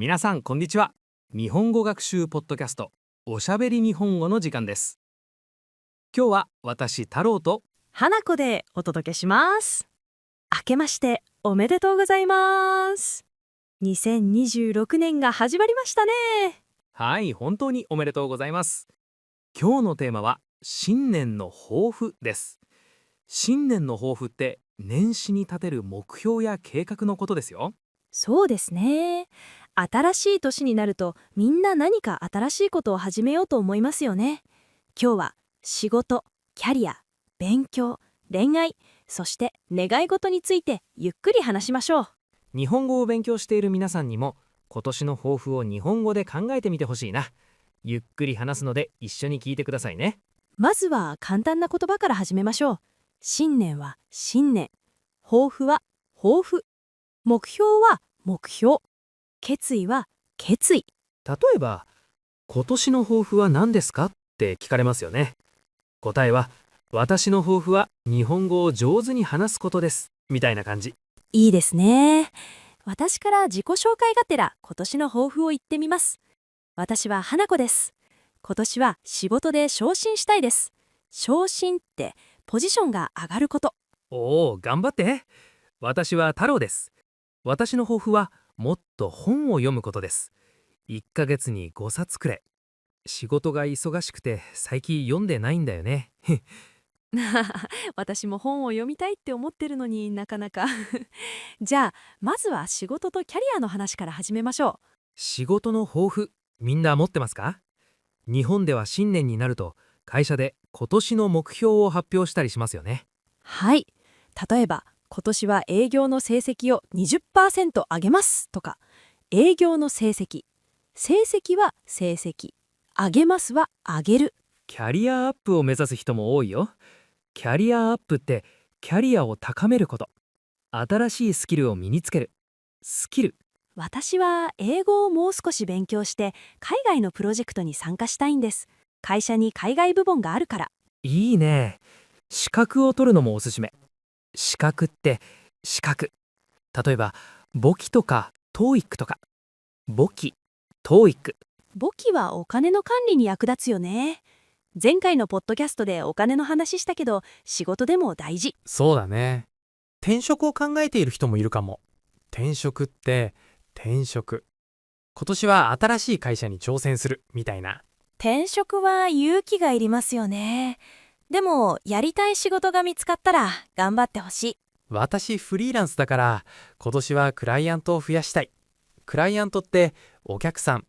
皆さんこんにちは。日本語学習ポッドキャストおしゃべり日本語の時間です。今日は私太郎と花子でお届けします。明けましておめでとうございます。2026年が始まりましたね。はい、本当におめでとうございます。今日のテーマは新年の抱負です。新年の抱負って年始に立てる目標や計画のことですよ。そうですね。新しい年になるとみんな何か新しいことを始めようと思いますよね。今日は仕事、キャリア、勉強、恋愛、そして願い事についてゆっくり話しましょう。日本語を勉強している皆さんにも今年の抱負を日本語で考えてみてほしいな。ゆっくり話すので一緒に聞いてくださいね。まずは簡単な言葉から始めましょう。新年は新年、抱負は抱負、目標は目標、決意は決意。例えば、今年の抱負は何ですかって聞かれますよね。答えは、私の抱負は日本語を上手に話すことです。みたいな感じ。いいですね。私から自己紹介がてら今年の抱負を言ってみます。私は花子です。今年は仕事で昇進したいです。昇進ってポジションが上がること。おお、頑張って。私は太郎です。私の抱負はもっと本を読むことです。1ヶ月に5冊くらい。仕事が忙しくて最近読んでないんだよね。私も本を読みたいって思ってるのになかなかじゃあまずは仕事とキャリアの話から始めましょう。仕事の抱負、みんな持ってますか？日本では新年になると会社で今年の目標を発表したりしますよね。はい。例えば今年は営業の成績を 20% 上げますとか、営業の成績は成績、上げますは上げる。キャリアアップを目指す人も多いよ。キャリアアップってキャリアを高めること。新しいスキルを身につける。スキル。私は英語をもう少し勉強して海外のプロジェクトに参加したいんです。会社に海外部門があるから。いいね。資格を取るのもおすすめ。資格って資格。例えば、簿記とか TOEIC とか。簿記、TOEIC。簿記はお金の管理に役立つよね。前回のポッドキャストでお金の話したけど、仕事でも大事。そうだね。転職を考えている人もいるかも。転職って転職。今年は新しい会社に挑戦するみたいな。転職は勇気がいりますよね。でも、やりたい仕事が見つかったら頑張ってほしい。私フリーランスだから今年はクライアントを増やしたい。クライアントってお客さん。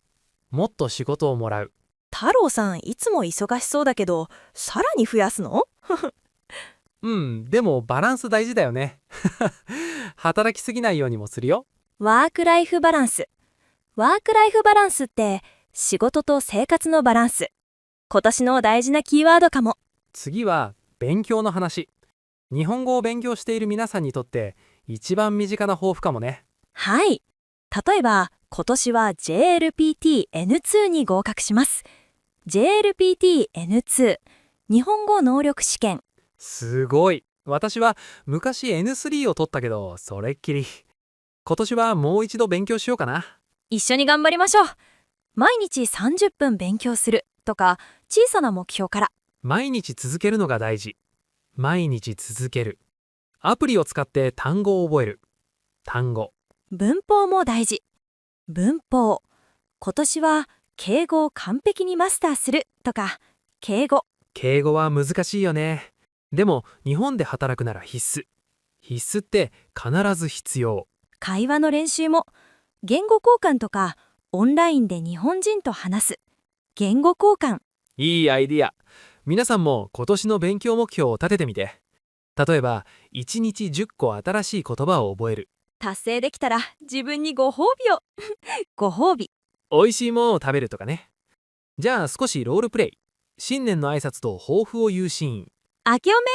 もっと仕事をもらう。太郎さんいつも忙しそうだけど、さらに増やすの？でもバランス大事だよね。働きすぎないようにもするよ。ワークライフバランス。ワークライフバランスって仕事と生活のバランス。今年の大事なキーワードかも。次は勉強の話。日本語を勉強している皆さんにとって一番身近な抱負かもね。はい。例えば、今年は JLPT-N2 に合格します。JLPT-N2、日本語能力試験。すごい。私は昔 N3 を取ったけど、それっきり。今年はもう一度勉強しようかな。一緒に頑張りましょう。毎日30分勉強するとか、小さな目標から。毎日続けるのが大事。毎日続ける。アプリを使って単語を覚える。単語。文法も大事。文法。今年は敬語を完璧にマスターするとか、敬語。敬語は難しいよね。でも日本で働くなら必須。必須って必ず必要。会話の練習も。言語交換とか、オンラインで日本人と話す。言語交換。いいアイディア。皆さんも今年の勉強目標を立ててみて。例えば、1日10個新しい言葉を覚える。達成できたら自分にご褒美を。ご褒美。美味しいものを食べるとかね。じゃあ少しロールプレイ。新年の挨拶と抱負を言うシーン。明けおめ、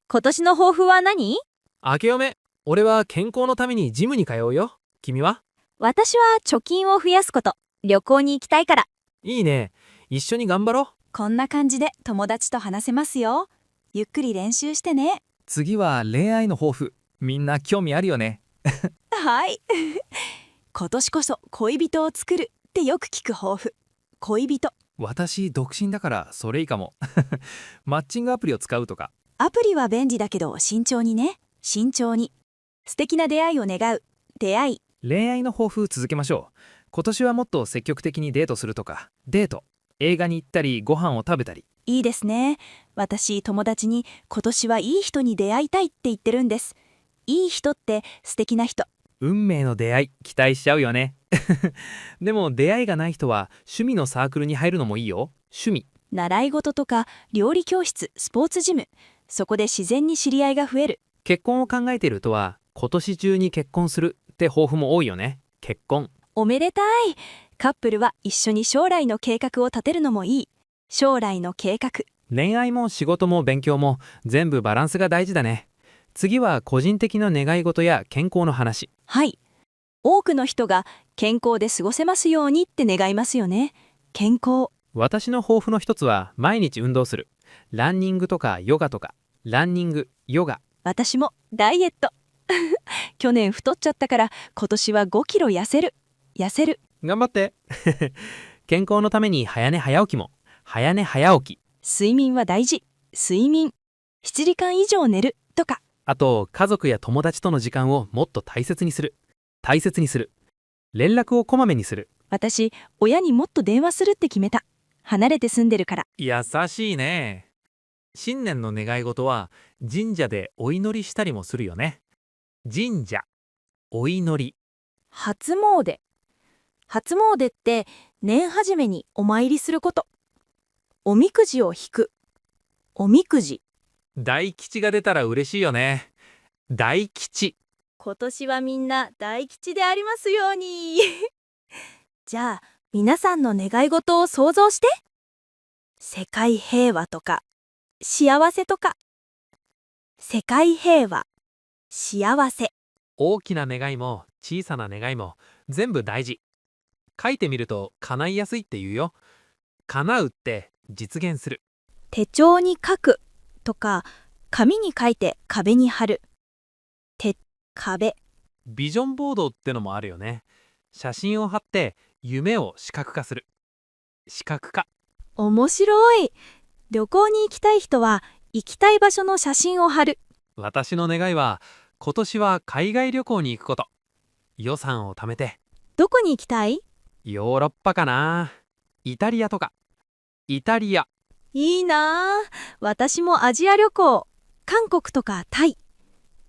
今年の抱負は何？明けおめ、俺は健康のためにジムに通うよ。君は？私は貯金を増やすこと。旅行に行きたいから。いいね。一緒に頑張ろう。こんな感じで友達と話せますよ。ゆっくり練習してね。次は恋愛の抱負。みんな興味あるよね。はい。今年こそ恋人を作るってよく聞く抱負。恋人。私独身だからそれいいかも。マッチングアプリを使うとか。アプリは便利だけど慎重にね。慎重に。素敵な出会いを願う。出会い。恋愛の抱負続けましょう。今年はもっと積極的にデートするとか。デート。映画に行ったりご飯を食べたり。いいですね。私、友達に今年はいい人に出会いたいって言ってるんです。いい人って素敵な人。運命の出会い期待しちゃうよね。でも出会いがない人は趣味のサークルに入るのもいいよ。趣味。習い事とか料理教室、スポーツジム。そこで自然に知り合いが増える。結婚を考えている人は今年中に結婚するって抱負も多いよね。結婚。おめでたい。カップルは一緒に将来の計画を立てるのもいい。将来の計画。恋愛も仕事も勉強も全部バランスが大事だね。次は個人的な願い事や健康の話。はい。多くの人が健康で過ごせますようにって願いますよね。健康。私の抱負の一つは毎日運動する。ランニングとかヨガとか。ランニング、ヨガ。私もダイエット。去年太っちゃったから今年は5キロ痩せる。痩せる。頑張って。健康のために早寝早起きも。早寝早起き。睡眠は大事。睡眠。7時間以上寝るとか。あと家族や友達との時間をもっと大切にする。大切にする。連絡をこまめにする。私、親にもっと電話するって決めた。離れて住んでるから。優しいね。新年の願い事は神社でお祈りしたりもするよね。神社、お祈り。初詣。初詣って年始めにお参りすること。おみくじを引く。おみくじ。大吉が出たら嬉しいよね。大吉。今年はみんな大吉でありますように。じゃあ、皆さんの願い事を想像して。世界平和とか、幸せとか。世界平和、幸せ。大きな願いも小さな願いも全部大事。書いてみると叶いやすいって言うよ。叶うって実現する。手帳に書くとか、紙に書いて壁に貼る。壁。ビジョンボードってのもあるよね。写真を貼って夢を視覚化する。視覚化。面白い。旅行に行きたい人は行きたい場所の写真を貼る。私の願いは今年は海外旅行に行くこと。予算を貯めて。どこに行きたい？ヨーロッパかな。イタリアとか。イタリア。いいなあ。私もアジア旅行。韓国とかタイ。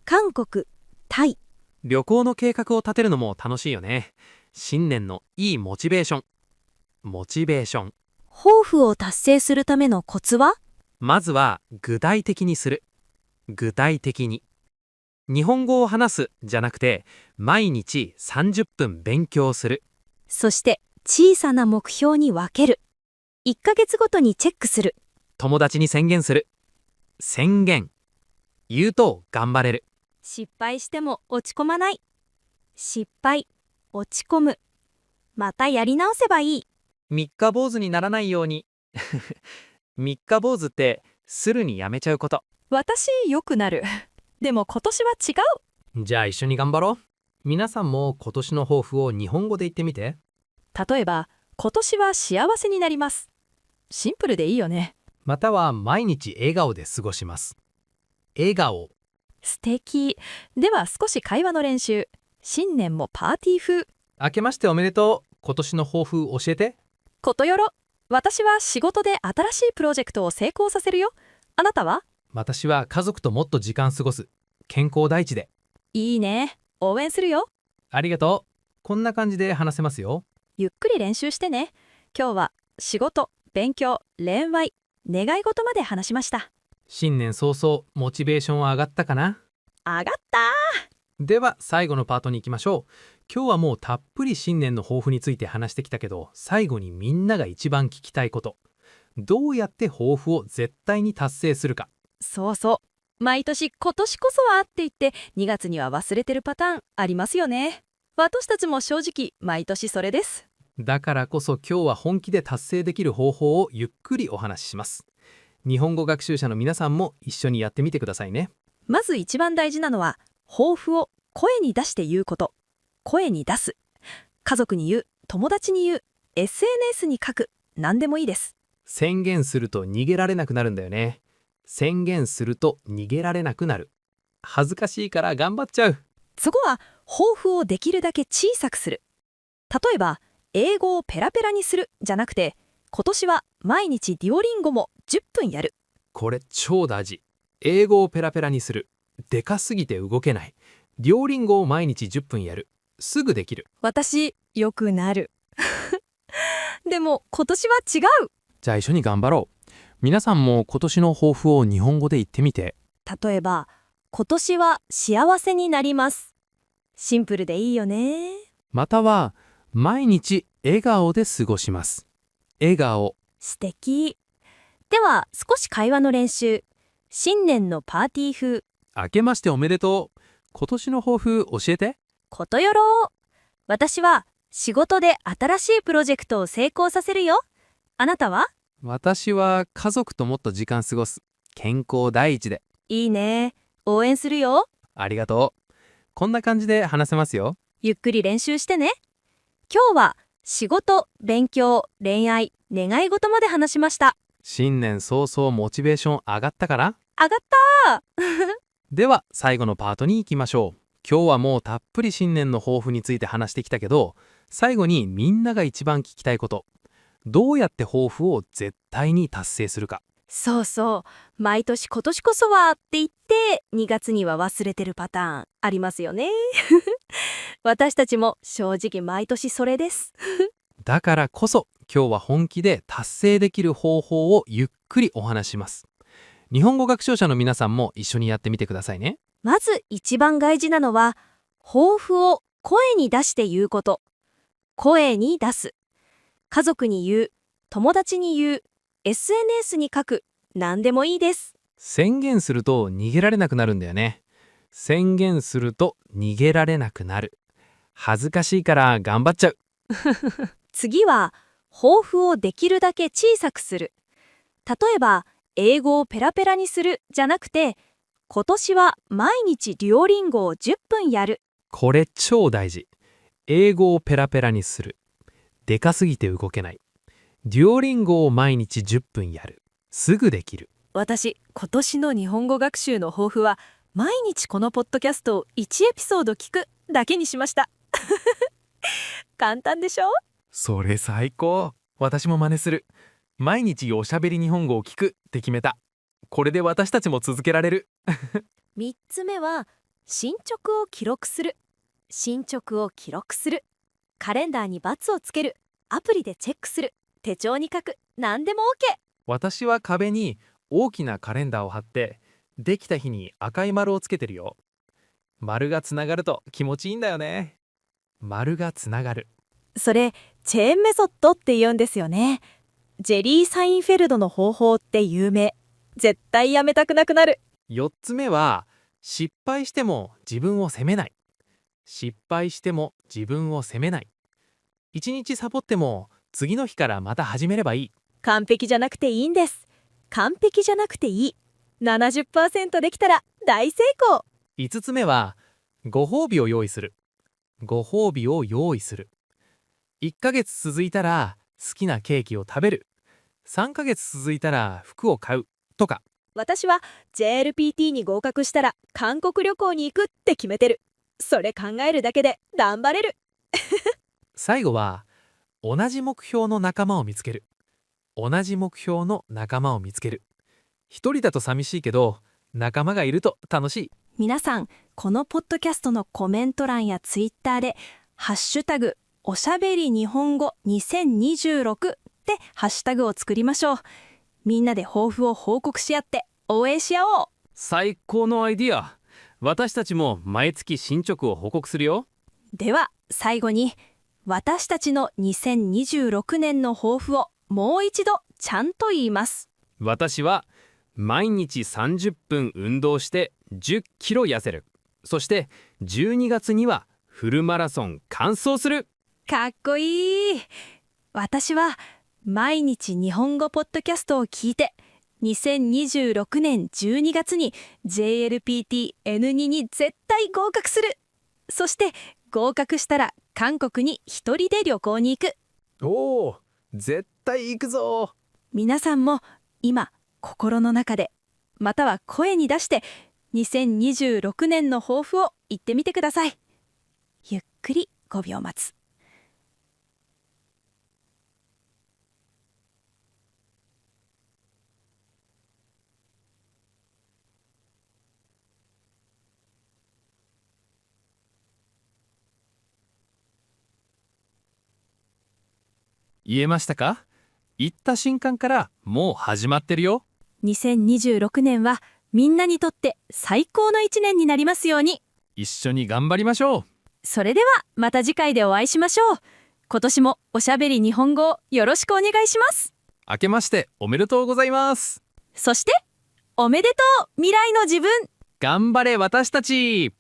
韓国、タイ。旅行の計画を立てるのも楽しいよね。新年のいいモチベーション。モチベーション。抱負を達成するためのコツは？まずは具体的にする。具体的に。日本語を話すじゃなくて、毎日30分勉強する。そして小さな目標に分ける。1ヶ月ごとにチェックする。友達に宣言する。宣言。言うと頑張れる。失敗しても落ち込まない。失敗、落ち込む。またやり直せばいい。三日坊主にならないように。三日坊主ってするにやめちゃうこと。私よくなる。でも今年は違う。じゃあ一緒に頑張ろう。皆さんも今年の抱負を日本語で言ってみて。例えば、今年は幸せになります。シンプルでいいよね。または毎日笑顔で過ごします。笑顔。素敵。では少し会話の練習。新年もパーティー風。明けましておめでとう。今年の抱負教えて。ことよろ。私は仕事で新しいプロジェクトを成功させるよ。あなたは？私は家族ともっと時間過ごす。健康第一で。いいね。応援するよ。ありがとう。こんな感じで話せますよ。ゆっくり練習してね。今日は仕事、勉強、恋愛、願い事まで話しました。新年早々モチベーションは上がったかな？上がったでは最後のパートに行きましょう。今日はもうたっぷり新年の抱負について話してきたけど、最後にみんなが一番聞きたいこと。どうやって抱負を絶対に達成するか。そうそう。毎年今年こそはって言って2月には忘れてるパターンありますよね。私たちも正直毎年それです。だからこそ今日は本気で達成できる方法をゆっくりお話しします。日本語学習者の皆さんも一緒にやってみてくださいね。まず一番大事なのは抱負を声に出して言うこと。声に出す。家族に言う、友達に言う、SNS に書く、何でもいいです。宣言すると逃げられなくなるんだよね。宣言すると逃げられなくなる。恥ずかしいから頑張っちゃう。そこは抱負をできるだけ小さくする。例えば、英語をペラペラにするじゃなくて、今年は毎日デュオリンゴも10分やる。これ超大事。英語をペラペラにする。でかすぎて動けない。デュオリンゴを毎日10分やる。すぐできる。私、よくなる。でも今年は違う。じゃあ一緒に頑張ろう。皆さんも今年の抱負を日本語で言ってみて。例えば、今年は幸せになります。シンプルでいいよね。または、毎日笑顔で過ごします。笑顔。素敵。では、少し会話の練習。新年のパーティー風。明けましておめでとう。今年の抱負教えて。ことよろう。私は仕事で新しいプロジェクトを成功させるよ。あなたは？私は家族ともっと時間過ごす。健康第一で。いいね。応援するよ。ありがとう。こんな感じで話せますよ。ゆっくり練習してね。今日は仕事、勉強、恋愛、願い事まで話しました。新年早々モチベーション上がったかな？上がったでは最後のパートに行きましょう。今日はもうたっぷり新年の抱負について話してきたけど、最後にみんなが一番聞きたいこと。どうやって抱負を絶対に達成するか。そうそう。毎年今年こそはって言って2月には忘れてるパターンありますよね。私たちも正直毎年それです。だからこそ今日は本気で達成できる方法をゆっくりお話します。日本語学習者の皆さんも一緒にやってみてくださいね。まず一番大事なのは、抱負を声に出して言うこと。声に出す。家族に言う、友達に言う、SNS に書く、何でもいいです。宣言すると逃げられなくなるんだよね。宣言すると逃げられなくなる。恥ずかしいから頑張っちゃう。次は、抱負をできるだけ小さくする。例えば、英語をペラペラにするじゃなくて、今年は毎日デュオリンゴを10分やる。これ超大事。英語をペラペラにする。でかすぎて動けない。デュオリンゴを毎日10分やる。すぐできる。私、今年の日本語学習の抱負は、毎日このポッドキャストを1エピソード聞くだけにしました。簡単でしょ？それ最高。私も真似する。毎日おしゃべり日本語を聞くって決めた。これで私たちも続けられる。3つ目は、進捗を記録する。進捗を記録する。カレンダーに×をつける。アプリでチェックする。手帳に書く。何でも OK。私は壁に大きなカレンダーを貼って、できた日に赤い丸をつけてるよ。丸がつながると気持ちいいんだよね。丸がつながる。それ、チェーンメソッドって言うんですよね。ジェリー・サインフェルドの方法って有名。絶対やめたくなくなる。4つ目は、失敗しても自分を責めない。失敗しても自分を責めない。1日サボっても次の日からまた始めればいい。完璧じゃなくていいんです。完璧じゃなくていい。70% できたら大成功。5つ目は、ご褒美を用意する。ご褒美を用意する。1ヶ月続いたら好きなケーキを食べる。3ヶ月続いたら服を買うとか。私は JLPT に合格したら韓国旅行に行くって決めてる。それ考えるだけで頑張れる。最後は、同じ目標の仲間を見つける。同じ目標の仲間を見つける。一人だと寂しいけど、仲間がいると楽しい。皆さん、このポッドキャストのコメント欄やツイッターでハッシュタグおしゃべり日本語2026でハッシュタグを作りましょう。みんなで抱負を報告し合って応援し合おう。最高のアイディア。私たちも毎月進捗を報告するよ。では最後に、私たちの2026年の抱負をもう一度ちゃんと言います。私は毎日30分運動して10キロ痩せる。そして12月にはフルマラソン完走する。かっこいい。私は毎日日本語ポッドキャストを聞いて、2026年12月に JLPT N2 に絶対合格する。そして合格したら韓国に一人で旅行に行く。おお、絶対行くぞ。皆さんも今心の中でまたは声に出して2026年の抱負を言ってみてください。ゆっくり5秒待つ。言えましたか？言った瞬間からもう始まってるよ。2026年はみんなにとって最高の1年になりますように。一緒に頑張りましょう。それではまた次回でお会いしましょう。今年もおしゃべり日本語をよろしくお願いします。明けましておめでとうございます。そしておめでとう未来の自分。頑張れ私たち